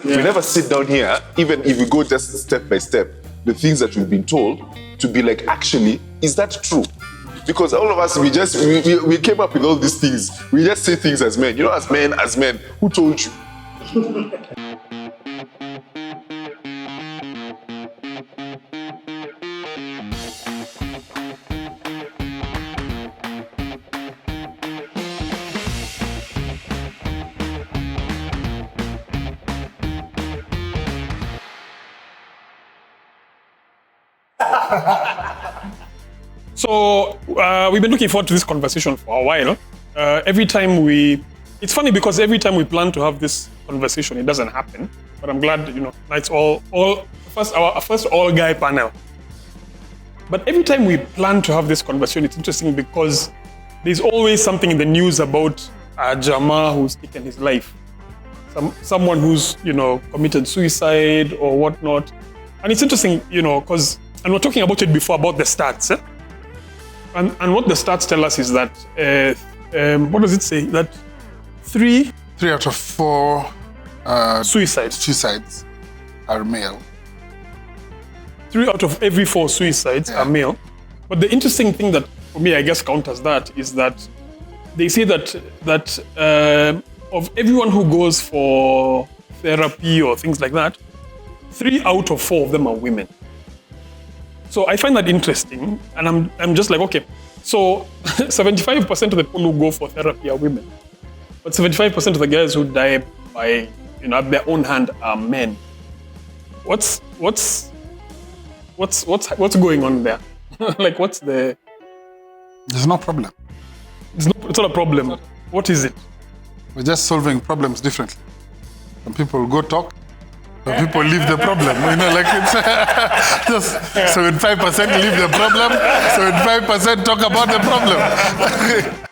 We never sit down here, even if we go just step by step, the things that we've been told, to be like, actually, is that true? Because all of us, we came up with all these things. We just say things as men. You know, as men, who told you? So we've been looking forward to this conversation for a while. It's funny because every time we plan to have this conversation, it doesn't happen. But I'm glad, it's our first all-guy panel. But every time we plan to have this conversation, it's interesting because there's always something in the news about a Jama who's taken his life. Someone who's, committed suicide or whatnot. And it's interesting, because, and we're talking about it before, about the stats. And what the stats tell us is that, what does it say? That three out of 4 suicides are male. 3 out of every 4 suicides are male. But the interesting thing that, for me, I guess counters that is that they say that of everyone who goes for therapy or things like that, 3 out of 4 of them are women. So I find that interesting, and I'm just like, okay, so 75% of the people who go for therapy are women, but 75% of the guys who die by, at their own hand are men. What's going on there? Like, what's the? There's no problem. It's not a problem. What is it? We're just solving problems differently. Some people go talk. Some people leave the problem, like it's just 75% leave the problem, 75% talk about the problem.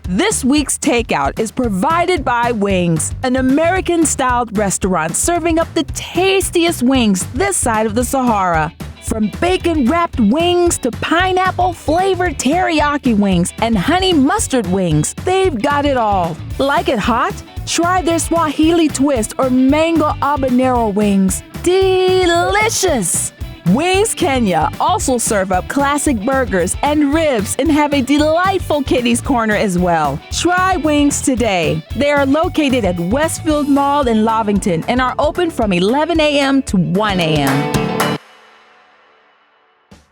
This week's takeout is provided by Wings, an American-styled restaurant serving up the tastiest wings this side of the Sahara. From bacon-wrapped wings to pineapple-flavored teriyaki wings and honey mustard wings, they've got it all. Like it hot? Try their Swahili twist or mango habanero wings. Delicious! Wings Kenya also serve up classic burgers and ribs and have a delightful kiddies corner as well. Try Wings today. They are located at Westfield Mall in Lavington and are open from 11 a.m. to 1 a.m.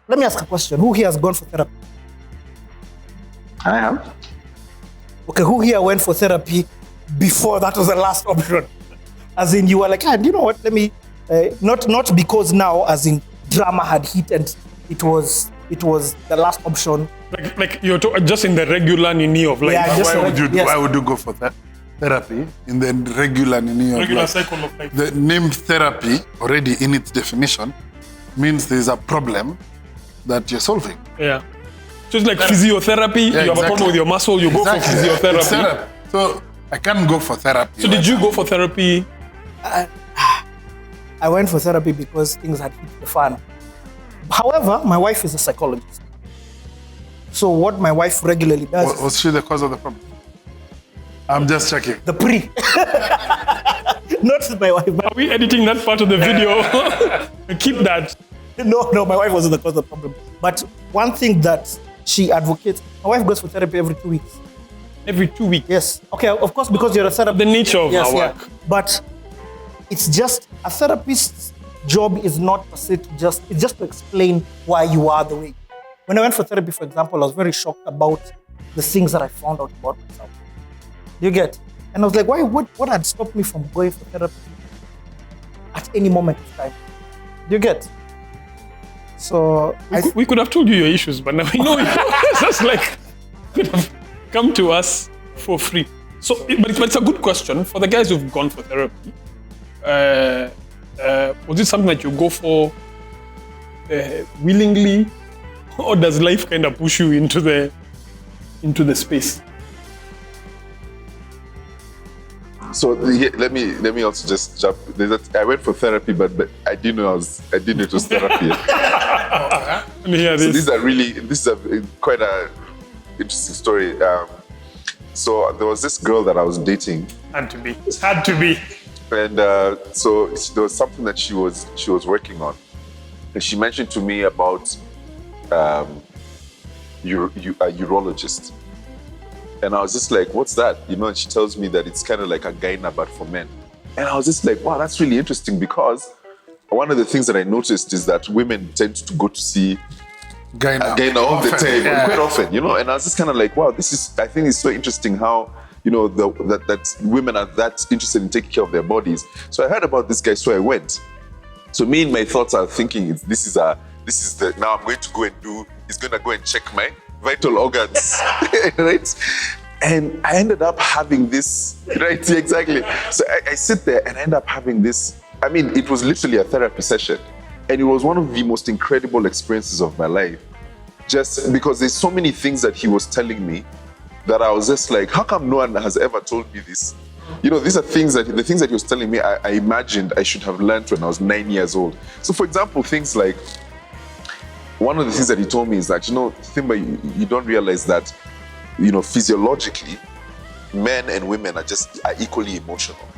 Let me ask a question. Who here has gone for therapy? I have. Okay, who here went for therapy before that was the last option? As in, you were like, you know what, let me, not because now, as in, drama had hit and it was the last option. Like you're just in the regular nini of life. Yeah, why would you go for that therapy in the regular nini of life? Cycle of life. The name therapy, already in its definition, means there's a problem that you're solving. Yeah. So it's like physiotherapy. You have a problem with your muscle, you go for physiotherapy. It's therapy. So I can't go for therapy. So did you go for therapy? I went for therapy because things had hit the fan. However, my wife is a psychologist. So what my wife regularly does... Was she the cause of the problem? I'm just checking. The pre. Not my wife. Are we editing that part of the video? Keep that. No, my wife wasn't the cause of the problem. But one thing that she advocates, my wife goes for therapy every 2 weeks. Every 2 weeks? Yes. Okay, of course, because you're a therapist. The nature of our work. Yeah. But it's just, a therapist's job is not per se it's just to explain why you are the way. When I went for therapy, for example, I was very shocked about the things that I found out about myself. You get? And I was like, what had stopped me from going for therapy at any moment of time? You get? So we could have told you your issues, but now we know it's just like could have come to us for free. So, but it's a good question for the guys who've gone for therapy. Was it something that you go for willingly, or does life kind of push you into the space? So let me also just jump. I went for therapy, but I didn't know it was therapy. Let me hear this. So this is quite a interesting story. So there was this girl that I was dating. Had to be. And so there was something that she was working on, and she mentioned to me about a urologist, and I was just like, "What's that?" You know, and she tells me that it's kind of like a gyna but for men, and I was just like, "Wow, that's really interesting," because one of the things that I noticed is that women tend to go to see gyna all the time, quite often, you know, and I was just kind of like, "Wow, I think it's so interesting how." You know, that women are that interested in taking care of their bodies. So I heard about this guy, so I went. So me and my thoughts are thinking, now I'm going to go and he's going to go and check my vital organs, right? And I ended up having this, right? Exactly. So I sit there and I end up having this. I mean, it was literally a therapy session. And it was one of the most incredible experiences of my life. Just because there's so many things that he was telling me that I was just like, how come no one has ever told me this? You know, these are the things that he was telling me I imagined I should have learned when I was 9 years old. So for example, things like, one of the things that he told me is that, you know, THIMBA, you don't realize that, you know, physiologically, men and women are equally emotional.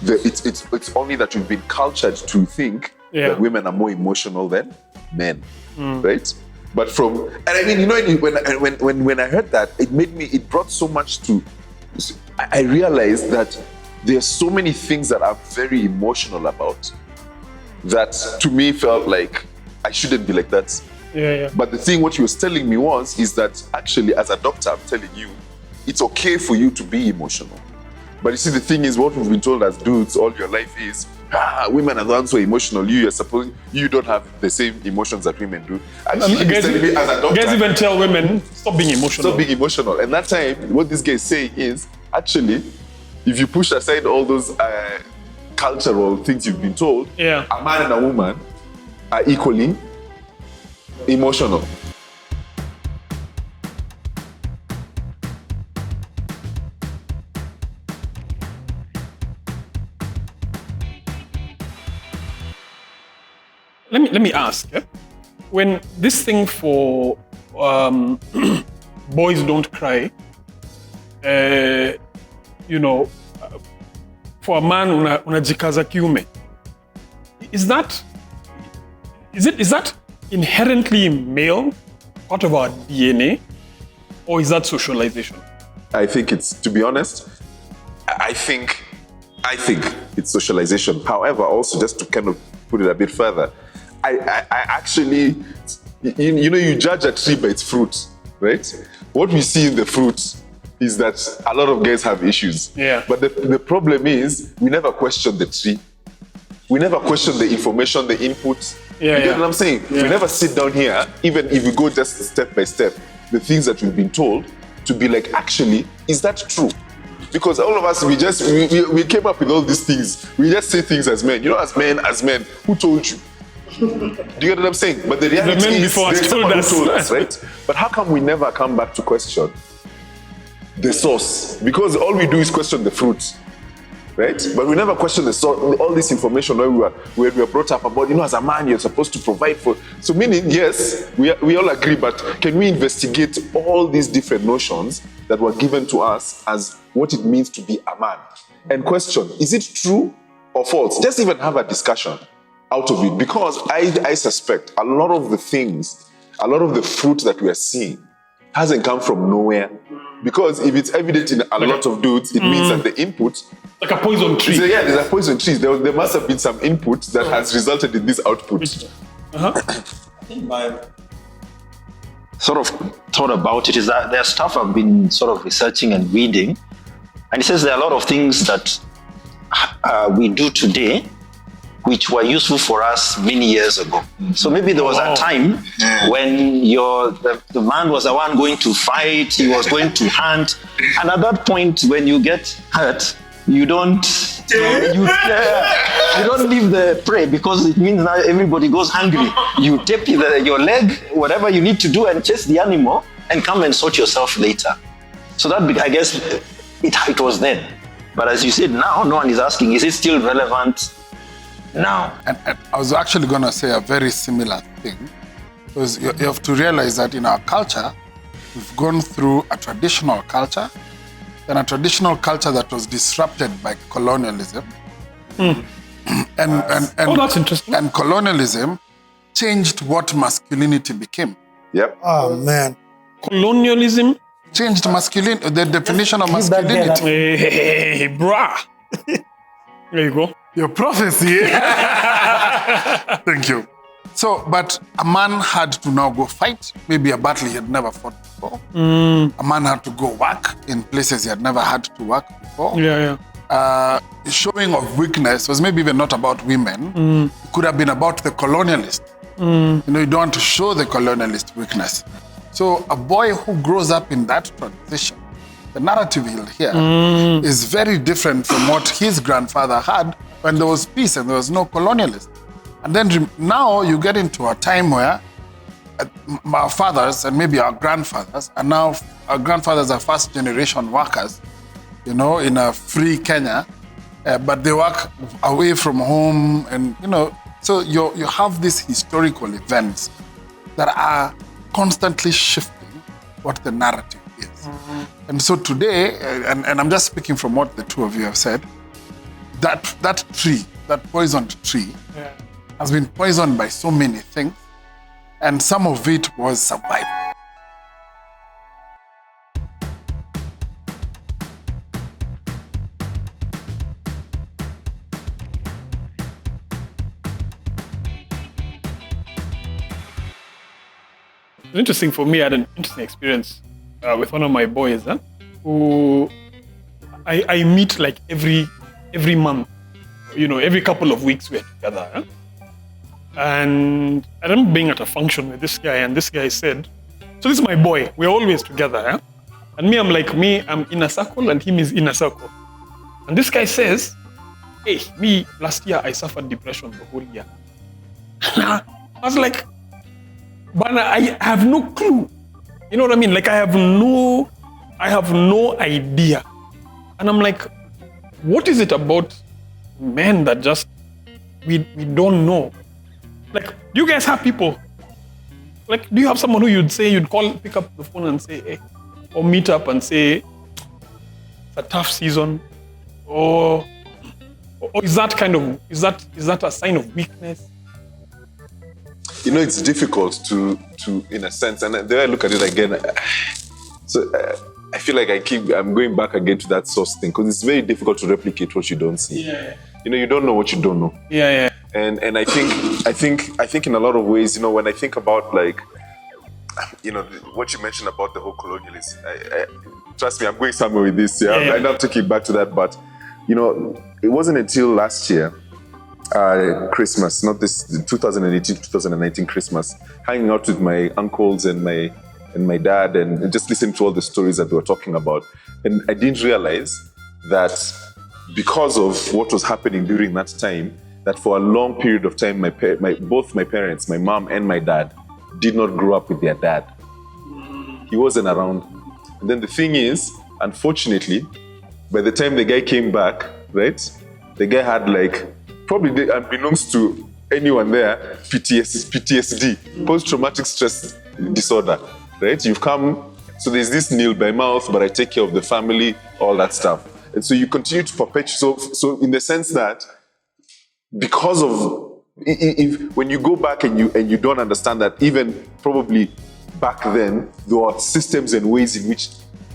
It's only that we've been cultured to think that women are more emotional than men, right? But and I mean, you know, when I heard that, it brought so much to, I realized that there's so many things that I'm very emotional about that to me felt like I shouldn't be like that. But the thing, what he was telling me is that actually, as a doctor, I'm telling you, it's okay for you to be emotional. But you see, the thing is, what we've been told as dudes all your life is, women are the ones who are emotional. You don't have the same emotions that women do. Actually, guys even tell women, stop being emotional. Stop being emotional. And that time, what this guy is saying is, actually, if you push aside all those cultural things you've been told, a man and a woman are equally emotional. Let me ask, when this thing for boys don't cry, you know, for a man unajikaza kiume, is that inherently male, part of our DNA, or is that socialization? I think to be honest, I think it's socialization. However, also just to kind of put it a bit further, I actually, you know, you judge a tree by its fruit, right? What we see in the fruit is that a lot of guys have issues. But the problem is, we never question the tree. We never question the information, the input. You get what I'm saying? We never sit down here, even if we go just step by step, the things that we've been told, to be like, actually, is that true? Because all of us, we came up with all these things. We just say things as men. You know, as men, who told you? Do you get what I'm saying? But the reality is, there's someone who told us, right? But how come we never come back to question the source? Because all we do is question the fruit, right? But we never question the source. All this information where we were brought up about, you know, as a man, you're supposed to provide for. So meaning, yes, we all agree, but can we investigate all these different notions that were given to us as what it means to be a man? And question, is it true or false? Just even have a discussion out of it, because I suspect a lot of the fruit that we are seeing hasn't come from nowhere. Because if it's evident in a lot of dudes, it means that the input, like a poison tree. There's a poison tree. There must have been some input that has resulted in this output. I think my sort of thought about it is that there's stuff I've been sort of researching and reading, and it says there are a lot of things that we do today which were useful for us many years ago. So maybe there was a time when the man was the one going to fight, he was going to hunt, and at that point when you get hurt, you don't leave the prey, because it means now everybody goes hungry. You tape your leg, whatever you need to do, and chase the animal and come and sort yourself later. So that, I guess, it was then. But as you said, now no one is asking, is it still relevant now? And I was actually going to say a very similar thing, because you have to realize that in our culture, we've gone through a traditional culture than a traditional culture that was disrupted by colonialism. And that's interesting. And colonialism changed what masculinity became. Yep. Oh, man. Colonialism Changed masculinity, the definition of masculinity. Hey, brah. There you go. Your prophecy. Thank you. So, but a man had to now go fight, maybe a battle he had never fought before. A man had to go work in places he had never had to work before. Yeah. Showing of weakness was maybe even not about women. It could have been about the colonialist. You know, you don't want to show the colonialist weakness. So a boy who grows up in that transition, the narrative he'll hear is very different from what his grandfather had when there was peace and there was no colonialism. And then now you get into a time where our fathers and maybe our grandfathers, and now our grandfathers are first generation workers, you know, in a free Kenya, but they work away from home and, you know, so you have these historical events that are constantly shifting what the narrative is. And so today, and I'm just speaking from what the two of you have said, that tree, that poisoned tree, has been poisoned by so many things, and some of it was survival. It's interesting for me. I had an interesting experience with one of my boys, who I meet like every month. You know, every couple of weeks we're together. And I remember being at a function with this guy, and this guy said, so this is my boy, we're always together. And I'm in a circle and him is in a circle. And this guy says, hey, me, last year I suffered depression the whole year. I was like, but I have no clue. You know what I mean? Like I have no idea. And I'm like, what is it about men that just we don't know? Like, do you guys have people? Like, do you have someone who you'd call, pick up the phone and say, hey, or meet up and say, it's a tough season, or is that a sign of weakness? You know, it's difficult to in a sense, and then I look at it again. So I feel like I'm going back again to that source thing, because it's very difficult to replicate what you don't see. Yeah. You know, you don't know what you don't know. Yeah. And I think in a lot of ways, you know, when I think about like, you know, what you mentioned about the whole colonialism, trust me, I'm going somewhere with this. Yeah. I'm not taking it back to that, but you know, it wasn't until last year. Christmas, not this 2018, 2019 Christmas, hanging out with my uncles and my dad and just listening to all the stories that they were talking about. And I didn't realize that because of what was happening during that time, that for a long period of time, both my parents, my mom and my dad, did not grow up with their dad. He wasn't around. And then the thing is, unfortunately, by the time the guy came back, right, the guy had like, probably unbeknownst to anyone there, PTSD, post-traumatic stress disorder, right? You've come, so there's this nil by mouth, but I take care of the family, all that stuff. And so you continue to perpetuate, so in the sense that, because of, when you go back and you don't understand that even probably back then, there were systems and ways in which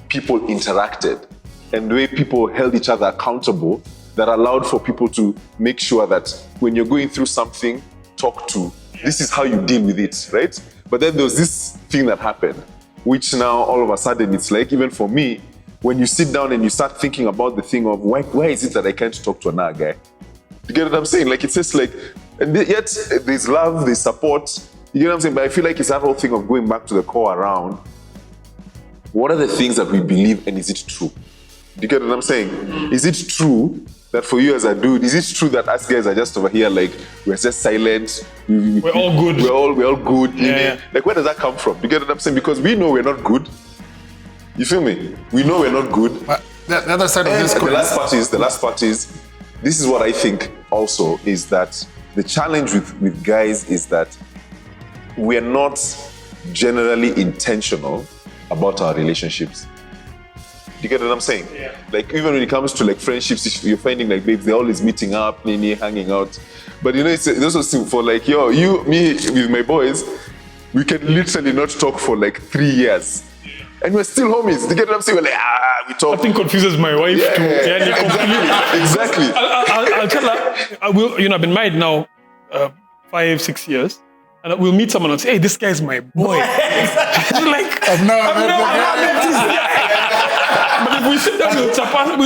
people interacted and the way people held each other accountable, that allowed for people to make sure that when you're going through something, talk to, this is how you deal with it, right? But then there was this thing that happened, which now all of a sudden, it's like, even for me, when you sit down and you start thinking about the thing of why is it that I can't talk to another guy? You get what I'm saying? Like, it's just like, and yet there's love, there's support, you get what I'm saying? But I feel like it's that whole thing of going back to the core around, what are the things that we believe and is it true? Do you get what I'm saying? Is it true that for you as a dude, is it true that us guys are just over here like we're just silent? We're all good. We're all good. Yeah. Like, where does that come from? Do you get what I'm saying? Because we know we're not good. You feel me? We know we're not good. But the other side of this coin. The last part is, this is what I think also, is that the challenge with guys is that we're not generally intentional about our relationships. You get what I'm saying? Yeah. Like even when it comes to like friendships, if you're finding like babes, they're always meeting up, hanging out. But you know, it's also for like me with my boys, we can literally not talk for like 3 years. And we're still homies. You get what I'm saying? We're like, we talk. Nothing confuses my wife too. Yeah, exactly. I'll tell her, I've been married now 5-6 years. And we'll meet someone and say, hey, this guy's my boy. She's like, but if we sit down, we'll talk. All the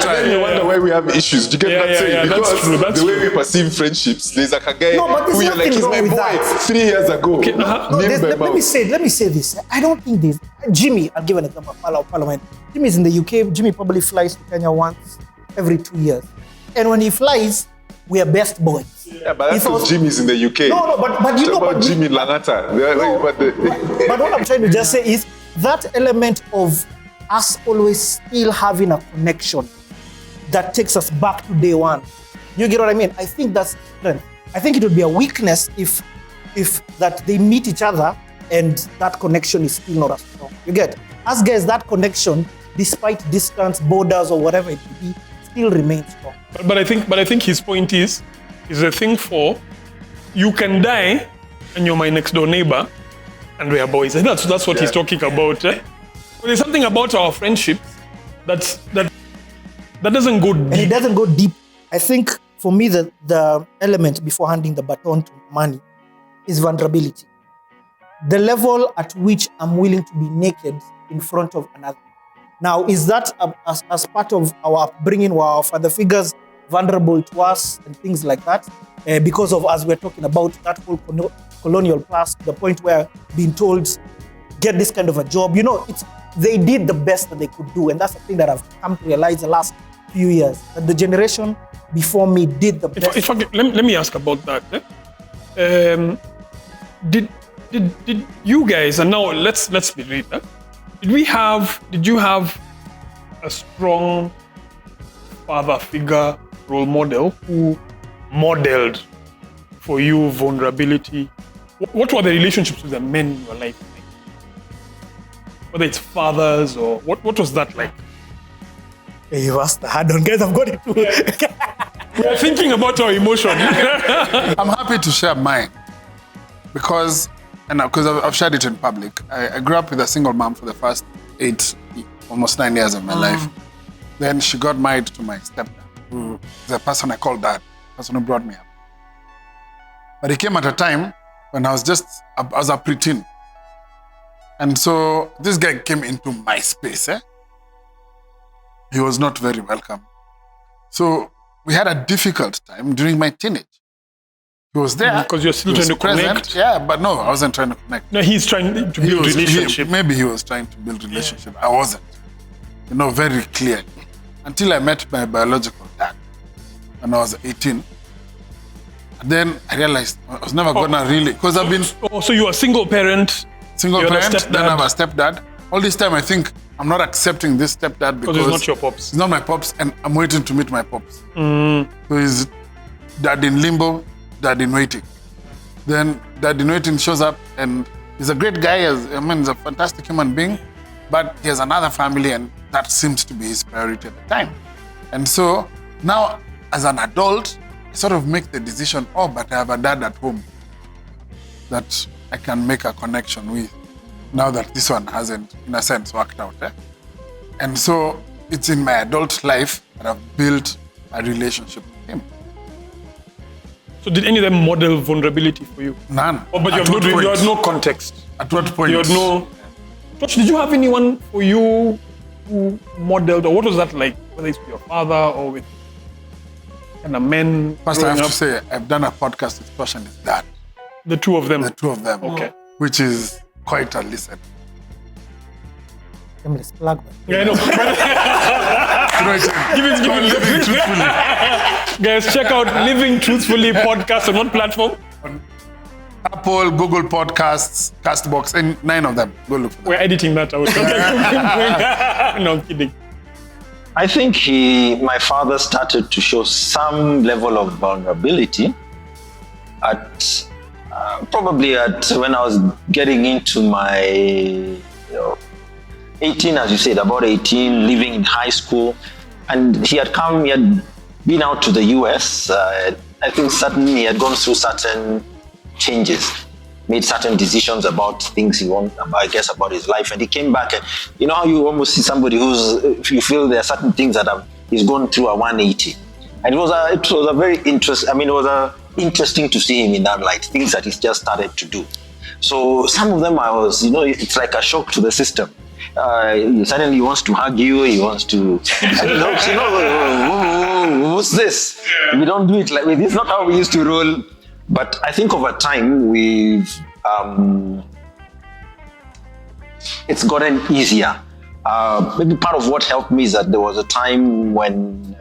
time. You wonder why we have issues. Do you get what I'm saying? Because that's the way true. we perceive friendships, there's like a guy who you're like, nothing he's wrong my with boy that. 3 years ago. Okay, let me say this. I don't think there's Jimmy. I'll give an example. Parliament. Jimmy's in the UK. Jimmy probably flies to Kenya once every 2 years, and when he flies, we are best boys. Yeah, but that's because Jimmy's in the UK. No, but you know about Jimmy Langata. But what I'm trying to just say is that element of us always still having a connection that takes us back to day one. You get what I mean? I think that's strength. I think it would be a weakness if that they meet each other and that connection is still not as strong. You get? As guys, that connection, despite distance, borders, or whatever it may be, still remains strong. But I think his point is a thing for you can die and you're my next door neighbor and we are boys. And that's what he's talking about. Eh? But there's something about our friendship that doesn't go deep. And it doesn't go deep. I think for me the element before handing the baton to Mani is vulnerability. The level at which I'm willing to be naked in front of another. Now, is that as part of our upbringing, where our father figures vulnerable to us and things like that? Because of, as we're talking about, that whole colonial past, the point where being told, get this kind of a job, they did the best that they could do. And that's the thing that I've come to realize the last few years, that the generation before me did the best. Let me ask about that. Did you guys, and now let's be real, did you have a strong father figure, role model who modeled for you vulnerability? What were the relationships with the men in your life like? Whether it's fathers or what was that like? Hey, you asked the hard one, guys. I've got it too. We are thinking about our emotion. I'm happy to share mine because I've shared it in public. I grew up with a single mom for the first almost 9 years of my life. Then she got married to my stepdad, the person I call dad, the person who brought me up. But he came at a time when I was a preteen. And so this guy came into my space. He was not very welcome. So we had a difficult time during my teenage. He was there. Because you're still trying to connect? Yeah, but no, I wasn't trying to connect. No, he's trying to build relationship. Maybe he was trying to build relationship. I wasn't. Very clearly. Until I met my biological dad when I was 18. And then I realized I was never gonna really, because I've been... so you are a single parent. Then I have a stepdad. All this time I think I'm not accepting this stepdad because he's not your pops. He's not my pops, and I'm waiting to meet my pops. So he's dad in limbo, dad in waiting. Then dad in waiting shows up, and he's a great guy. He's a fantastic human being, but he has another family, and that seems to be his priority at the time. And so now, as an adult, I sort of make the decision, but I have a dad at home that I can make a connection with, now that this one hasn't, in a sense, worked out. And so it's in my adult life that I've built a relationship with him. So did any of them model vulnerability for you? None. But you had no context. At what point? You had no... Tosh, did you have anyone for you who modeled, or what was that like? Whether it's with your father or with men? First, I have to say, I've done a podcast with Tosh and his dad. The two of them? The two of them. Okay. Which is quite a listen. Let me just plug that. Yeah, I know. Give it Living Truthfully. Guys, check out Living Truthfully podcast on what platform? On Apple, Google Podcasts, Castbox, and 9 of them. Go look for them. We're editing that out. No, I'm kidding. I think my father started to show some level of vulnerability probably when I was getting into my 18, as you said, about 18, living in high school. And he had been out to the US. I think he had gone through certain changes, made certain decisions about things he wanted, I guess, about his life. And he came back, and you know how you almost see somebody you feel there are certain things that he's gone through a 180. And it was a very interesting, it was interesting to see him in that light, things that he's just started to do. So some of them it's like a shock to the system. Suddenly he wants to hug you, he wants to, what's this? We don't do it like this. It's not how we used to roll. But I think over time, it's gotten easier. Maybe part of what helped me is that there was a time when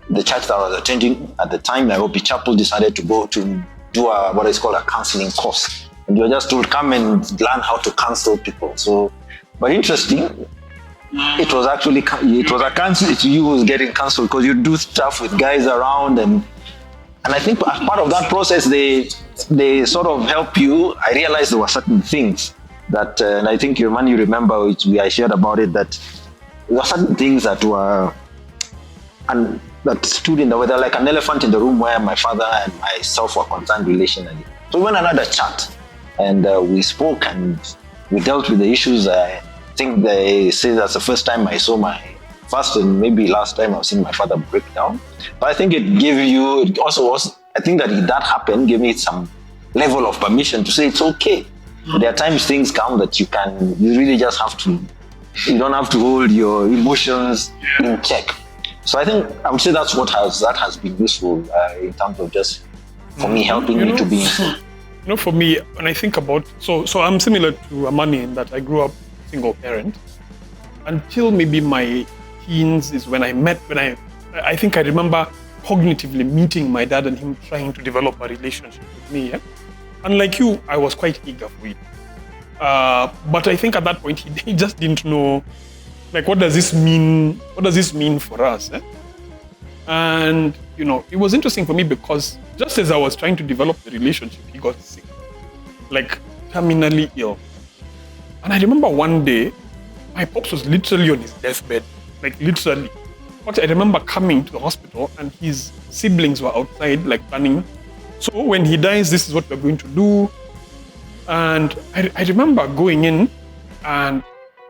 the church that I was attending at the time, Nairobi Chapel, decided to go to do what is called a counseling course. And you were just told, come and learn how to counsel people. So, but interesting, it was a counsel. You was getting counseled because you do stuff with guys around, and I think as part of that process, they sort of help you. I realized there were certain things that, and I think you remember, I shared about it, that there were certain things that were, and that stood in the way. They're like an elephant in the room where my father and myself were concerned relationally. So we went and had a chat, and we spoke and we dealt with the issues. I think they say that's the first time I saw first and maybe last time I've seen my father break down. But I think it also was, I think that happened, gave me some level of permission to say it's okay. There are times things come that you really just have to, you don't have to hold your emotions in check. So I think I would say that has been useful in terms of just, for me, helping me to be. For me, when I think about, so I'm similar to AMANI in that I grew up single parent. Until maybe my teens is when I think I remember cognitively meeting my dad and him trying to develop a relationship with me. Yeah? Unlike you, I was quite eager for it. But I think at that point, he just didn't know, like, what does this mean? What does this mean for us? Eh? And, it was interesting for me because just as I was trying to develop the relationship, he got sick, like terminally ill. And I remember one day, my pops was literally on his deathbed, like literally. But I remember coming to the hospital and his siblings were outside, like planning. So when he dies, this is what we're going to do. And I remember going in and,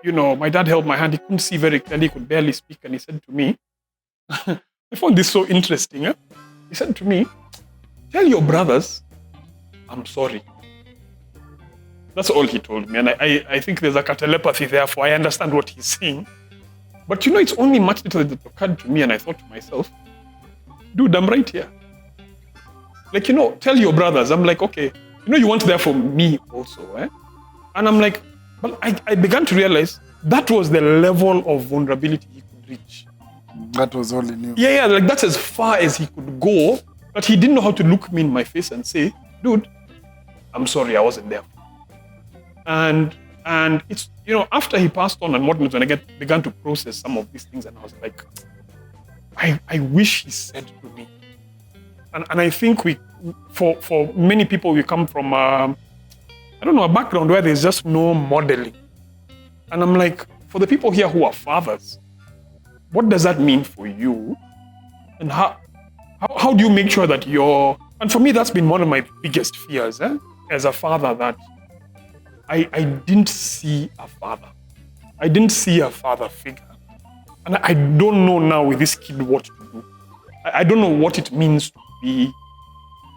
my dad held my hand. He couldn't see very clearly, he could barely speak. And he said to me, I found this so interesting. Eh? He said to me, tell your brothers, I'm sorry. That's all he told me. And I think there's like a telepathy there, for I understand what he's saying. But it's only much later that it occurred to me, and I thought to myself, dude, I'm right here. Like, tell your brothers. I'm like, okay, you weren't there for me also, eh? And I'm like, but I began to realize that was the level of vulnerability he could reach. That was all he knew. Yeah, like that's as far as he could go, but he didn't know how to look me in my face and say, dude, I'm sorry, I wasn't there. And it's, after he passed on and whatnot, when I began to process some of these things, and I was like, I wish he said to me. And I think for many people, we come from, a background where there's just no modeling. And I'm like, for the people here who are fathers, what does that mean for you? And how do you make sure that and for me, that's been one of my biggest fears, as a father, that I didn't see a father. I didn't see a father figure. And I don't know now with this kid what to do. I don't know what it means to be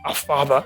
a father.